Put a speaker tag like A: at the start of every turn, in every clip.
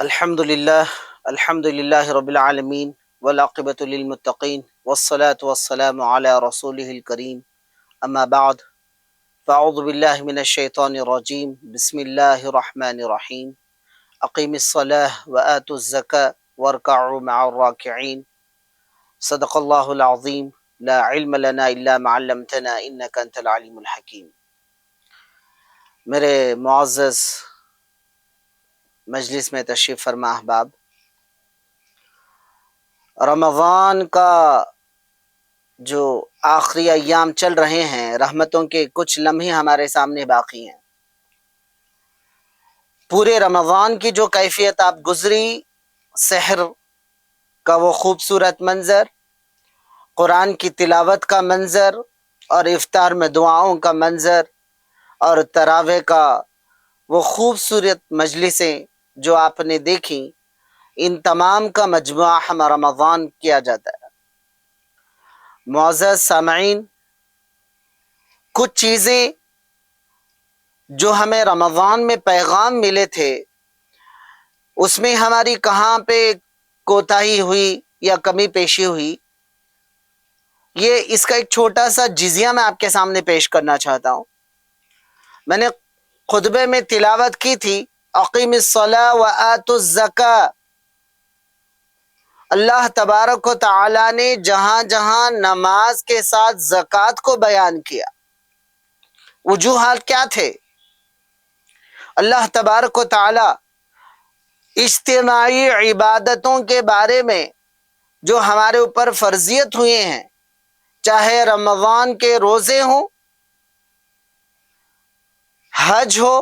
A: الحمد للہ رب العالمین والعاقبۃ للمتقین والصلاة والسلام علی رسولہ الکریم اما بعد فاعوذ باللہ من الشیطان الرجیم بسم اللہ الرحمن الرحیم اقیم الصلاة وآتوا الزکاة وارکعوا مع الراکعین صدق اللہ العظیم لا علم لنا الا ما علمتنا انک انت العلیم الحکیم۔ میرے معزز مجلس میں تشریف فرما احباب، رمضان کا جو آخری ایام چل رہے ہیں، رحمتوں کے کچھ لمحے ہمارے سامنے باقی ہیں۔ پورے رمضان کی جو کیفیت آپ گزری، سحر کا وہ خوبصورت منظر، قرآن کی تلاوت کا منظر، اور افطار میں دعاؤں کا منظر، اور تراویح کا وہ خوبصورت مجلسیں جو آپ نے دیکھی، ان تمام کا مجموعہ ہم رمضان کیا جاتا ہے۔ معزز سامعین، کچھ چیزیں جو ہمیں رمضان میں پیغام ملے تھے، اس میں ہماری کہاں پہ کوتاہی ہوئی یا کمی پیشی ہوئی، اس کا ایک چھوٹا سا جزیہ میں آپ کے سامنے پیش کرنا چاہتا ہوں۔ میں نے خطبے میں تلاوت کی تھی، اقیم الصلاۃ وآتوا الزکاۃ۔ اللہ تبارک و تعالی نے جہاں جہاں نماز کے ساتھ زکوٰۃ کو بیان کیا، وجوہات کیا تھے؟ اللہ تبارک و تعالی اجتماعی عبادتوں کے بارے میں جو ہمارے اوپر فرضیت ہوئے ہیں، چاہے رمضان کے روزے ہوں، حج ہو،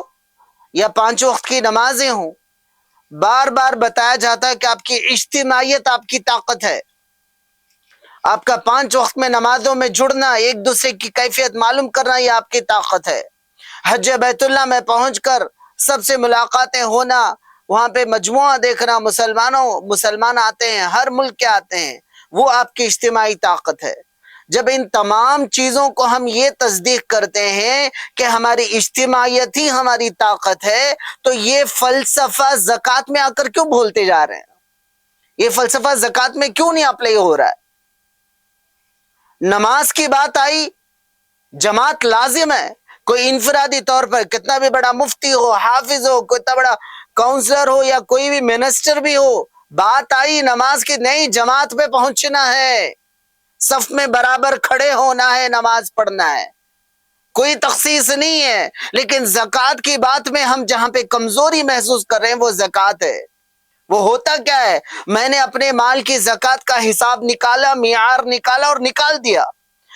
A: یا 5 وقت کی نمازیں ہوں، بار بار بتایا جاتا ہے کہ آپ کی اجتماعیت آپ کی طاقت ہے۔ آپ کا 5 وقت میں نمازوں میں جڑنا، ایک دوسرے کی کیفیت معلوم کرنا، یہ آپ کی طاقت ہے۔ حج بیت اللہ میں پہنچ کر سب سے ملاقاتیں ہونا، وہاں پہ مجموعہ دیکھنا، مسلمان آتے ہیں، ہر ملک کے آتے ہیں، وہ آپ کی اجتماعی طاقت ہے۔ جب ان تمام چیزوں کو ہم یہ تصدیق کرتے ہیں کہ ہماری اجتماعیت ہی ہماری طاقت ہے، تو یہ فلسفہ زکوٰۃ میں آ کر کیوں بھولتے جا رہے ہیں؟ یہ فلسفہ زکوٰۃ میں کیوں نہیں اپلائی ہو رہا ہے؟ نماز کی بات آئی، جماعت لازم ہے۔ کوئی انفرادی طور پر کتنا بھی بڑا مفتی ہو، حافظ ہو، کتنا بڑا کاؤنسلر ہو، یا کوئی بھی منسٹر بھی ہو، بات آئی نماز کی، نہیں، جماعت پہ پہنچنا ہے، صف میں برابر کھڑے ہونا ہے، نماز پڑھنا ہے، کوئی تخصیص نہیں ہے۔ لیکن زکوٰۃ کی بات میں ہم جہاں پہ کمزوری محسوس کر رہے ہیں، وہ زکوٰۃ ہے۔ وہ ہوتا کیا ہے؟ میں نے اپنے مال کی زکوٰۃ کا حساب نکالا، معیار نکالا اور نکال دیا۔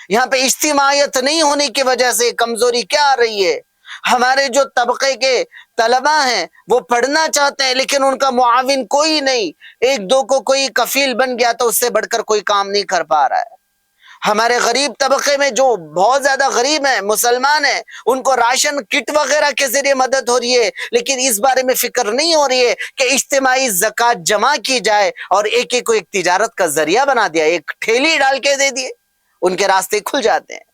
A: یہاں پہ اجتماعیت نہیں ہونے کی وجہ سے کمزوری کیا آ رہی ہے؟ ہمارے جو طبقے کے طلبہ ہیں، وہ پڑھنا چاہتے ہیں، لیکن ان کا معاون کوئی نہیں۔ ایک دو کو کوئی کفیل بن گیا تو اس سے بڑھ کر کوئی کام نہیں کر پا رہا ہے۔ ہمارے غریب طبقے میں جو بہت زیادہ غریب ہیں، مسلمان ہیں، ان کو راشن کٹ وغیرہ کے ذریعے مدد ہو رہی ہے، لیکن اس بارے میں فکر نہیں ہو رہی ہے کہ اجتماعی زکوٰۃ جمع کی جائے، اور ایک ایک کو ایک تجارت کا ذریعہ بنا دیا، ایک ٹھیلی ڈال کے دے دیے، ان کے راستے کھل جاتے ہیں۔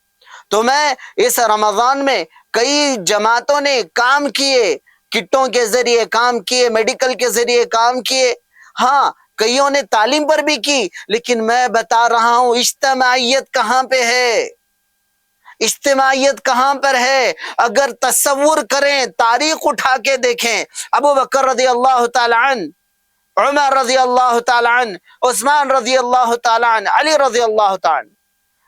A: تو میں اس رمضان میں کئی جماعتوں نے کام کیے، کٹوں کے ذریعے کام کیے، میڈیکل کے ذریعے کام کیے، ہاں کئیوں نے تعلیم پر بھی کی، لیکن میں بتا رہا ہوں اجتماعیت کہاں پہ ہے؟ اجتماعیت کہاں پر ہے؟ اگر تصور کریں، تاریخ اٹھا کے دیکھیں، ابو بکر رضی اللہ تعالی عنہ، عمر رضی اللہ تعالی عنہ، عثمان رضی اللہ تعالی عنہ، علی رضی اللہ تعالی عنہ،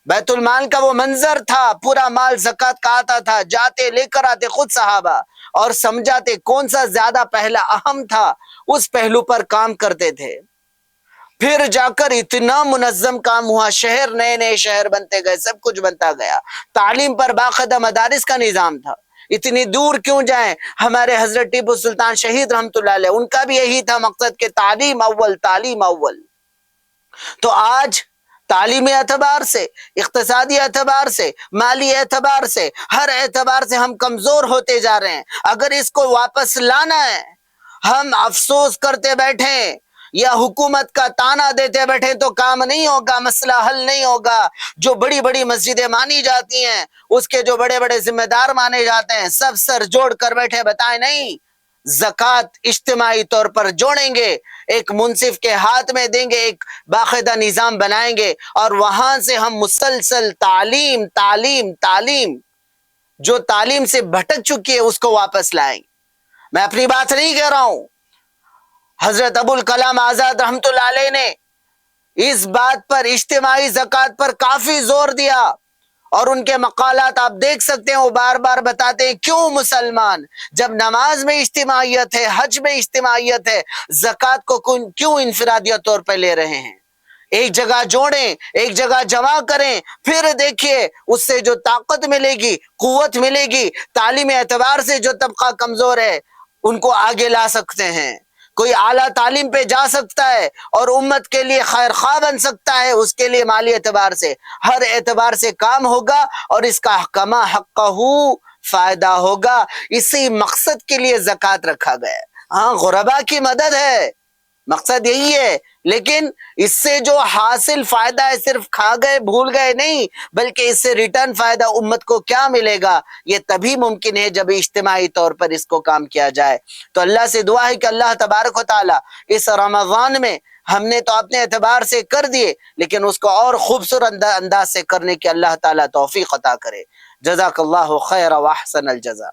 A: بیت المال کا وہ منظر تھا، پورا مال زکوٰۃ کا آتا تھا، جاتے لے کر آتے خود صحابہ، اور سمجھاتے کون سا زیادہ پہلا اہم تھا، اس پہلو پر کام کرتے تھے۔ پھر جا کر اتنا منظم کام ہوا، شہر نئے نئے شہر بنتے گئے، سب کچھ بنتا گیا، تعلیم پر باقاعدہ مدارس کا نظام تھا۔ اتنی دور کیوں جائیں؟ ہمارے حضرت ٹیپو سلطان شہید رحمت اللہ علیہ، ان کا بھی یہی تھا مقصد کہ تعلیم اول، تعلیم اول۔ تو آج تعلیمی اعتبار سے، اقتصادی اعتبار سے، مالی اعتبار سے، ہر اعتبار سے ہم کمزور ہوتے جا رہے ہیں۔ اگر اس کو واپس لانا ہے، ہم افسوس کرتے بیٹھیں یا حکومت کا تانا دیتے بیٹھیں تو کام نہیں ہوگا، مسئلہ حل نہیں ہوگا۔ جو بڑی بڑی مسجدیں مانی جاتی ہیں، اس کے جو بڑے بڑے ذمہ دار مانے جاتے ہیں، سب سر جوڑ کر بیٹھے، بتائیں نہیں زکوٰۃ اجتماعی طور پر جوڑیں گے، ایک منصف کے ہاتھ میں دیں گے، ایک باقاعدہ نظام بنائیں گے، اور وہاں سے ہم مسلسل تعلیم تعلیم تعلیم جو تعلیم سے بھٹک چکی ہے اس کو واپس لائیں گے۔ میں اپنی بات نہیں کہہ رہا ہوں، حضرت ابوالکلام آزاد رحمۃ اللہ علیہ نے اس بات پر، اجتماعی زکوٰۃ پر کافی زور دیا، اور ان کے مقالات آپ دیکھ سکتے ہیں، وہ بار بار بتاتے ہیں کیوں مسلمان جب نماز میں اجتماعیت ہے، حج میں اجتماعیت ہے، زکوٰۃ کو کیوں انفرادیت طور پہ لے رہے ہیں؟ ایک جگہ جوڑیں، ایک جگہ جمع کریں، پھر دیکھیے اس سے جو طاقت ملے گی، قوت ملے گی، تعلیمی اعتبار سے جو طبقہ کمزور ہے ان کو آگے لا سکتے ہیں، کوئی اعلیٰ تعلیم پہ جا سکتا ہے اور امت کے لیے خیر خواہ بن سکتا ہے، اس کے لیے مالی اعتبار سے، ہر اعتبار سے کام ہوگا، اور اس کا کما حقہ فائدہ ہوگا۔ اسی مقصد کے لیے زکوٰۃ رکھا گیا ہے۔ ہاں، غربا کی مدد ہے، مقصد یہی ہے، لیکن اس سے جو حاصل فائدہ ہے صرف کھا گئے بھول گئے نہیں، بلکہ اس سے ریٹرن فائدہ امت کو کیا ملے گا، یہ تبھی ممکن ہے جب اجتماعی طور پر اس کو کام کیا جائے۔ تو اللہ سے دعا ہے کہ اللہ تبارک و تعالی اس رمضان میں ہم نے تو اپنے اعتبار سے کر دیے، لیکن اس کو اور خوبصورت انداز سے کرنے کی اللہ تعالی توفیق عطا کرے۔ جزاک اللہ خیر و احسن الجزا۔